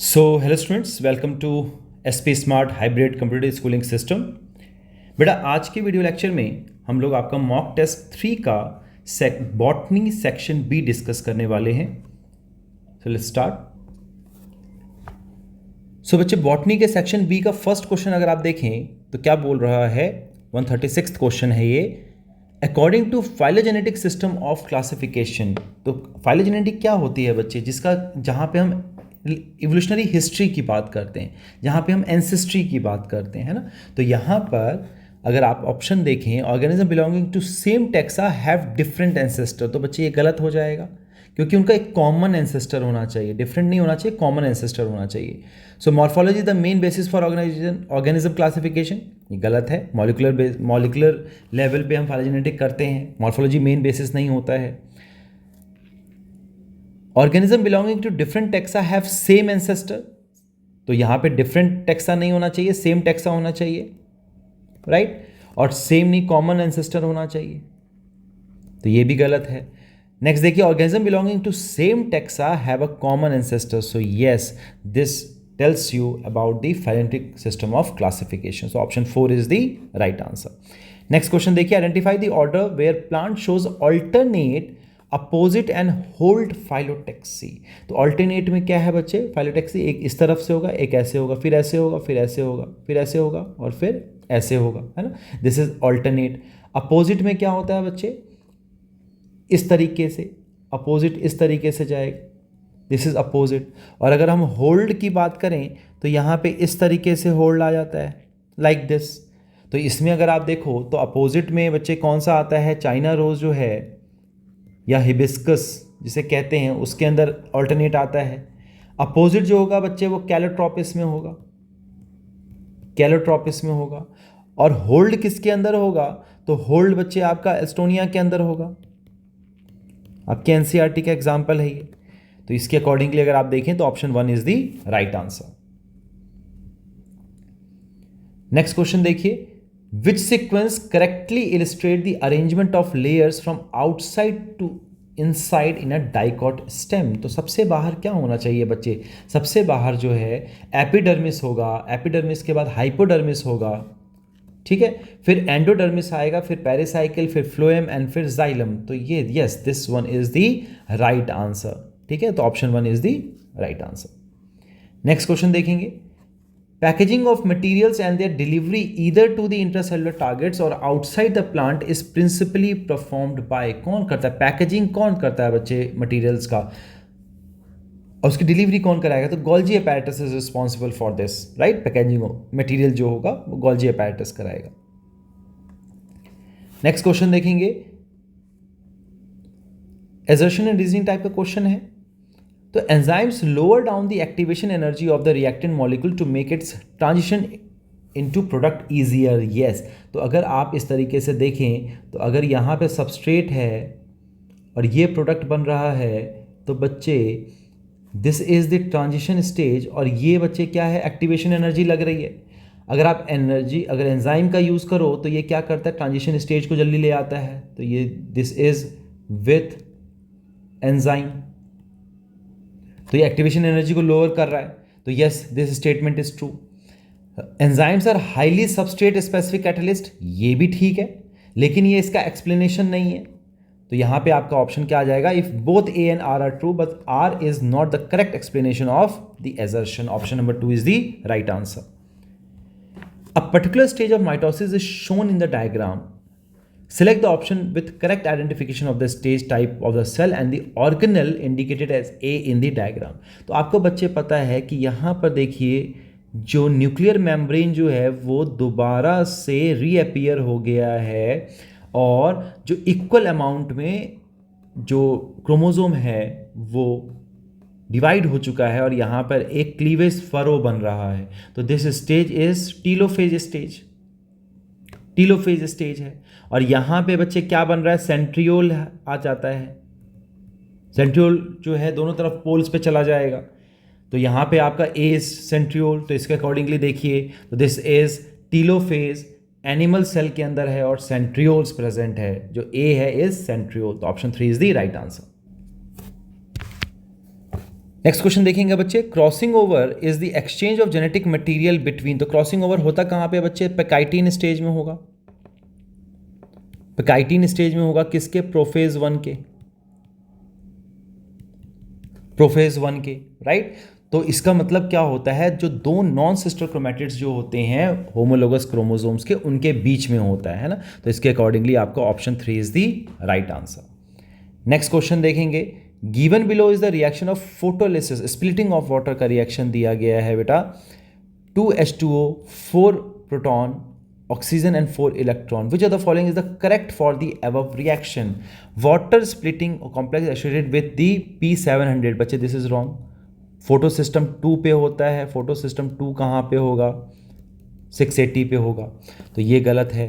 Hello students, welcome to SP smart hybrid computer schooling system. बेटा, आज के video lecture में हम लोग आपका मॉक टेस्ट 3 का बॉटनी सेक्शन बी डिस्कस करने वाले हैं। So let's start. बच्चे, बॉटनी के सेक्शन बी का फर्स्ट क्वेश्चन अगर आप देखें तो क्या बोल रहा है, 136th क्वेश्चन है ये। According to phylogenetic system of classification. तो फाइलोजेनेटिक क्या होती है बच्चे, जहाँ पे हम इवोल्यूशनरी हिस्ट्री की बात करते हैं, जहाँ पे हम एंसेस्ट्री की बात करते हैं, है ना। तो यहाँ पर अगर आप ऑप्शन देखें, organism belonging to same taxa have different ancestor, तो बच्चे ये गलत हो जाएगा, क्योंकि उनका एक कॉमन एंसेस्टर होना चाहिए, डिफरेंट नहीं होना चाहिए, कॉमन एंसेस्टर होना चाहिए। So morphology the main basis for organism classification, ये गलत है। मॉलिकुलर लेवल पे हम फाइलोजेनेटिक करते हैं, मॉर्फोलॉजी मेन बेसिस नहीं होता है। Organism belonging to different taxa have same ancestor, तो यहाँ पे डिफरेंट टेक्सा नहीं होना चाहिए, सेम टेक्सा होना चाहिए, राइट। और सेम नहीं, कॉमन एंसेस्टर होना चाहिए, तो ये भी गलत है। नेक्स्ट देखिए, organism belonging to same taxa have a common ancestor, so yes, this tells you about the phylogenetic system of classification. So option 4 is the right answer. Next question देखिए, identify the order where plant shows alternate opposite and hold phyllotaxy. तो alternate में क्या है बच्चे, phyllotaxy एक इस तरफ से होगा, एक ऐसे होगा, फिर ऐसे होगा, फिर ऐसे होगा, फिर ऐसे होगा और फिर ऐसे होगा, है ना। This is alternate. अपोजिट में क्या होता है बच्चे, इस तरीके से, अपोजिट इस तरीके से जाएगा, दिस इज अपोजिट। और अगर हम होल्ड की बात करें तो यहाँ पे इस तरीके से होल्ड आ जाता है, लाइक दिस। तो इसमें अगर आप देखो तो अपोजिट में बच्चे कौन सा आता है, चाइना रोज जो है या हिबिस्कस जिसे कहते हैं, उसके अंदर ऑल्टरनेट आता है। अपोजिट जो होगा बच्चे वो कैलोट्रोपिस में होगा, कैलोट्रोपिस में होगा। और होल्ड किसके अंदर होगा, तो होल्ड बच्चे आपका एस्टोनिया के अंदर होगा। आपके एनसीईआरटी का एग्जाम्पल है ये। तो इसके अकॉर्डिंगली अगर आप देखें तो option 1 is the right answer. Next question देखिए, which sequence correctly illustrate the arrangement of layers from outside to inside in a dicot stem। तो सबसे बाहर क्या होना चाहिए बच्चे, सबसे बाहर जो है एपिडर्मिस होगा, एपिडर्मिस के बाद हाइपोडर्मिस होगा, ठीक है, फिर एंडोडर्मिस आएगा, फिर पेरिसाइकिल, फिर फ्लोएम एंड फिर जाइलम। तो ये yes, this one is the right answer, ठीक है। तो option 1 is the right answer. Next question देखेंगे, packaging of materials and their delivery either to the intracellular targets और outside the plant is principally performed by, कौन करता है packaging, कौन करता है बच्चे मटेरियल्स का, और उसकी डिलीवरी कौन कराएगा, तो Golgi apparatus is responsible for this, right. Packaging material जो होगा वो गोल्जी अपैरेटस कराएगा। नेक्स्ट क्वेश्चन देखेंगे, असर्शन एंड रीजनिंग टाइप का क्वेश्चन है। तो enzymes lower down the activation energy of the reactant molecule to make its transition into product easier, yes. तो अगर आप इस तरीके से देखें तो अगर यहाँ पे सबस्ट्रेट है और ये प्रोडक्ट बन रहा है, तो बच्चे this is the transition stage, और ये बच्चे क्या है, एक्टिवेशन एनर्जी लग रही है। अगर आप अगर एंजाइम का यूज़ करो तो ये क्या करता है, ट्रांजिशन स्टेज को जल्दी ले आता है। तो ये दिस इज विथ एंजाइम, तो ये एक्टिवेशन एनर्जी को लोअर कर रहा है। तो yes, this statement is true. Enzymes are highly substrate specific catalyst, ये भी ठीक है, लेकिन ये इसका एक्सप्लेनेशन नहीं है। तो यहां पे आपका ऑप्शन क्या आ जाएगा, if both A and R true but R is not the correct explanation of the assertion, option number 2 is the right answer. A particular stage of mitosis is shown in the diagram, select the option with correct identification of the stage type of the cell and the organelle indicated as A in the diagram। तो आपको बच्चे पता है कि यहाँ पर देखिए जो न्यूक्लियर मेम्ब्रेन जो है वो दोबारा से रीअपियर हो गया है, और जो इक्वल अमाउंट में जो क्रोमोसोम है वो डिवाइड हो चुका है, और यहाँ पर एक क्लीवेज फरो बन रहा है। तो this stage is telophase stage, telophase stage है। और यहाँ पे बच्चे क्या बन रहा है, सेंट्रियोल आ जाता है, सेंट्रियोल जो है दोनों तरफ पोल्स पे चला जाएगा। तो यहाँ पे आपका ए इज सेंट्रियोल, तो इसके अकॉर्डिंगली देखिए तो this is telophase, animal cell के अंदर है और सेंट्रियोल्स प्रेजेंट है, जो ए है इज सेंट्रियोल। तो option 3 is the right answer. Next question देखेंगे बच्चे, crossing over is the exchange of genetic material between, तो क्रॉसिंग ओवर होता कहाँ पे बच्चे, पैकाइटिन स्टेज में होगा, पैकाइटिन स्टेज में होगा, किसके, प्रोफेज वन के, प्रोफेज वन के, राइट। तो इसका मतलब क्या होता है, जो दो नॉन सिस्टर क्रोमैटिड्स जो होते हैं होमोलोगस क्रोमोसोम्स के, उनके बीच में होता है ना, तो इसके अकॉर्डिंगली आपका option 3 is the right answer. Next question देखेंगे, given below is the reaction of photolysis, splitting of water का रिएक्शन दिया गया है बेटा, 2H2O 4 proton oxygen and 4 electron, which of the following is the correct for the above reaction, water splitting complex associated with the P700, बच्चे this is wrong, photo system 2 पे होता है, photo system 2 कहाँ पे होगा, 680 पे होगा, तो ये गलत है।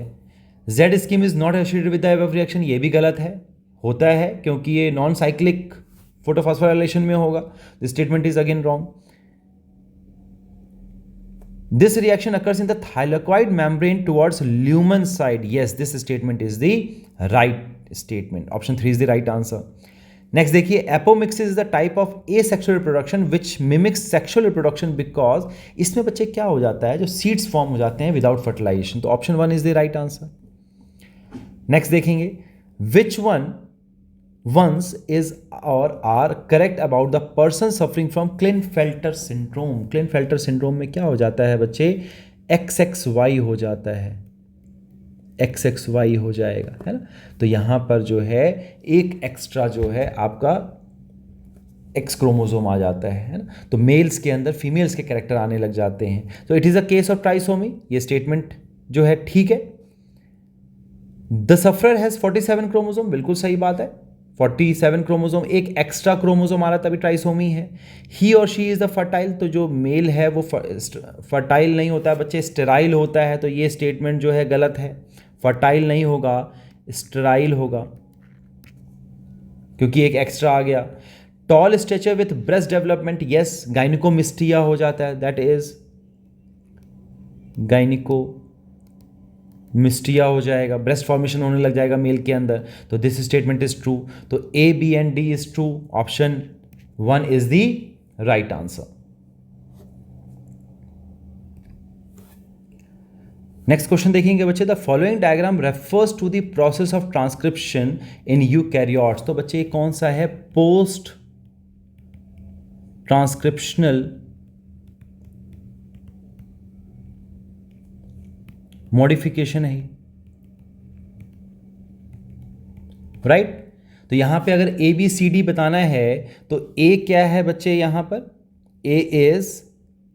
Z scheme is not associated with the above reaction, ये भी गलत है, होता है क्योंकि ये नॉन साइक्लिक फोटोफॉस्फोराइलेशन में होगा, this statement is again wrong. This reaction occurs in the thylakoid membrane towards lumen side, yes this statement is the right statement, option 3 is the right answer. Next देखिए, apomixis is the type of asexual reproduction which mimics sexual reproduction, because इसमें बच्चे क्या हो जाता है, जो seeds form हो जाते हैं विदाउट फर्टिलाइजेशन, तो option 1 is the right answer. Next देखेंगे, विच ones is or are correct about the person suffering from Klinefelter syndrome, Klinefelter syndrome में क्या हो जाता है बच्चे, XXY हो जाता है, XXY हो जाएगा, है ना, तो यहाँ पर जो है एक एक्स्ट्रा जो है आपका एक्स क्रोमोसोम आ जाता है ना, तो मेल्स के अंदर फीमेल्स के कैरेक्टर आने लग जाते हैं, तो it is a case of trisomy, ये स्टेटमेंट जो है ठीक है। द सफरर हैज़ 47 क्रोमोसोम, बिल्कुल सही बात है, 47 क्रोमोसोम, एक एक्स्ट्रा क्रोमोसोम आ रहा तभी ट्राइसोमी है। ही और शी इज़ द फर्टाइल, तो जो मेल है वो फर्टाइल नहीं होता है बच्चे, स्टेराइल होता है, तो ये स्टेटमेंट जो है गलत है, फर्टाइल नहीं होगा, स्टेराइल होगा, क्योंकि एक एक्स्ट्रा आ गया। Tall stature with breast development, yes gynaecomastia हो जाता है, दैट इज गाइनिको मिस्टिया हो जाएगा, ब्रेस्ट फॉर्मेशन होने लग जाएगा मेल के अंदर, तो दिस स्टेटमेंट इज ट्रू, तो A, B and D is true, option 1 is the right answer. Next question देखेंगे बच्चे, the following diagram refers to the process of transcription in eukaryotes, तो बच्चे कौन सा है, पोस्ट ट्रांसक्रिप्शनल मॉडिफिकेशन है, right. तो यहां पे अगर ABCD बताना है तो A क्या है बच्चे, यहां पर A इज,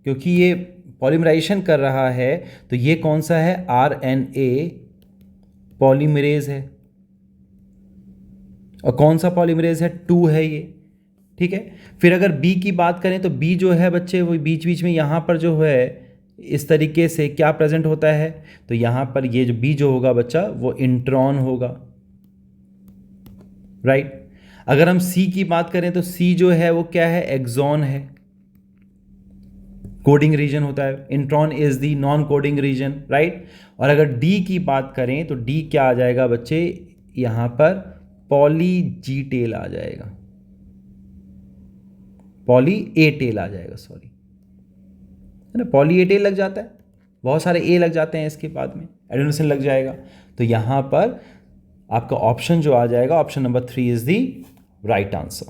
क्योंकि ये पॉलीमराइजेशन कर रहा है, तो ये कौन सा है, RNA पॉलीमरेज है, और कौन सा पॉलीमरेज है, 2 है ये, ठीक है। फिर अगर B की बात करें तो B जो है बच्चे वो बीच बीच में यहां पर जो है इस तरीके से क्या प्रेजेंट होता है, तो यहां पर ये जो बी जो होगा बच्चा वो इंट्रॉन होगा, राइट। अगर हम सी की बात करें तो सी जो है वो क्या है, एक्सॉन है, कोडिंग रीजन होता है, intron is the non coding region, right. और अगर डी की बात करें तो डी क्या आ जाएगा बच्चे, यहां पर पॉली जी टेल आ जाएगा, पॉली ए टेल आ जाएगा, सॉरी, है ना, पॉली ए टेल लग जाता है, बहुत सारे ए लग जाते हैं इसके बाद में, एडेनोसिन लग जाएगा, तो यहां पर आपका ऑप्शन जो आ जाएगा, option number 3 is the right answer.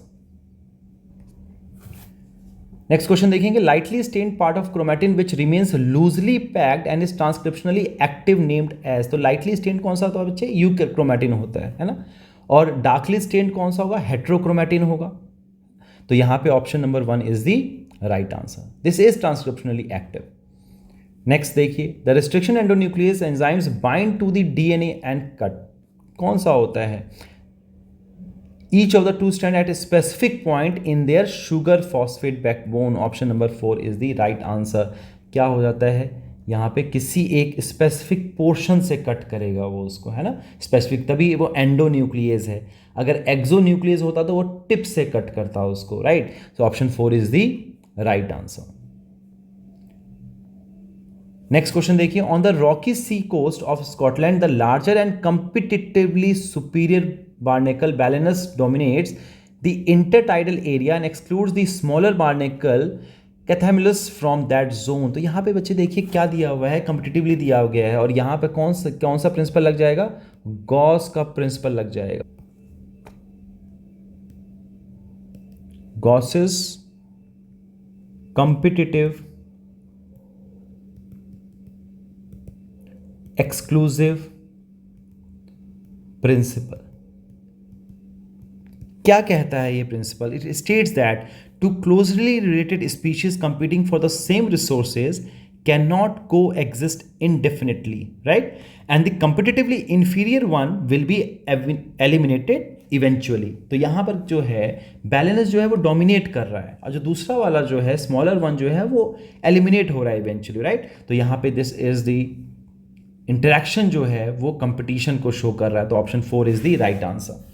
Next question देखेंगे, lightly stained part of chromatin which remains loosely packed and is transcriptionally active named as, तो लाइटली स्टेन्ड कौन सा होता है बच्चे, यू क्रोमैटिन होता है ना, और डार्कली स्टेन्ड कौन सा होगा, हेट्रोक्रोमैटिन होगा, तो यहां पे option number 1 is the right answer, this is transcriptionally active. Next देखिए, the restriction endonuclease enzymes bind to the DNA and cut, कौन सा होता है, each of the two strand at a specific point in their sugar phosphate backbone, option number 4 is the right answer. क्या हो जाता है, यहाँ पे किसी एक स्पेसिफिक पोर्शन से कट करेगा वो उसको, है ना, स्पेसिफिक, तभी वो एंडोन्यूक्लियस है, अगर एक्सोन्यूक्लियस होता तो वो टिप से कट करता उसको, right, so option 4 is the right answer. Next question देखिए, on the rocky sea coast of Scotland the larger and competitively superior barnacle Balanus dominates the intertidal area and excludes the smaller barnacle Chthamalus from that zone. तो यहाँ पे बच्चे देखिए क्या दिया हुआ है, कम्पिटिटिवली दिया गया है, और यहाँ पे कौन सा प्रिंसिपल लग जाएगा, गॉस का प्रिंसिपल लग जाएगा। Gause's competitive exclusive principle. क्या कहता है ये principle? It states that two closely related species competing for the same resources can not coexist indefinitely, right, and the competitively inferior one will be eliminated eventually. तो यहाँ पर जो है balance जो है वो डोमिनेट कर रहा है, और जो दूसरा वाला जो है स्मॉलर वन जो है वो एलिमिनेट हो रहा है इवेंचुअली, राइट। तो यहाँ पे दिस इज द इंटरेक्शन जो है वो कंपटीशन को शो कर रहा है। तो option 4 is the right answer.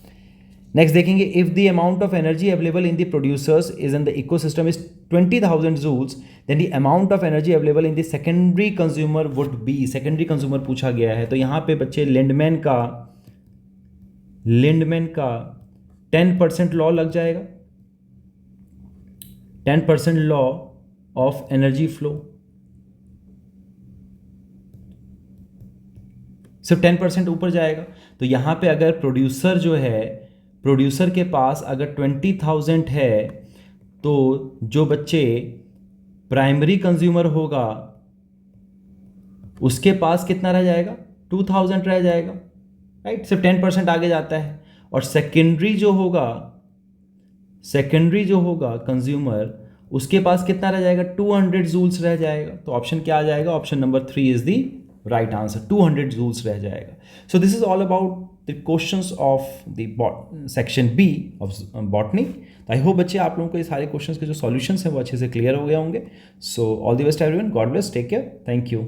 Next देखेंगे, if the amount of energy available in the producers is in the ecosystem is 20,000 joules, then the amount of energy available in the secondary consumer would be. Secondary consumer पूछा गया है, तो यहाँ पे बच्चे Lindeman का 10% law लग जाएगा, 10% लॉ ऑफ एनर्जी फ्लो। सिर्फ 10% ऊपर जाएगा। तो यहाँ पे अगर प्रोड्यूसर के पास अगर 20,000 है, तो जो बच्चे प्राइमरी कंज्यूमर होगा उसके पास कितना रह जाएगा, 2,000 रह जाएगा, राइट। सिर्फ 10% आगे जाता है। और सेकेंडरी जो होगा कंज्यूमर, उसके पास कितना रह जाएगा, 200 जूल्स रह जाएगा। तो ऑप्शन क्या आ जाएगा, option number 3 is the right answer, 200 joules रह जाएगा। So this is all about the questions of the section B of botany. I hope बच्चे आप लोगों को ये सारे क्वेश्चंस के जो सॉल्यूशंस हैं वो अच्छे से क्लियर हो गए होंगे। So all the best everyone, God bless, take care, thank you.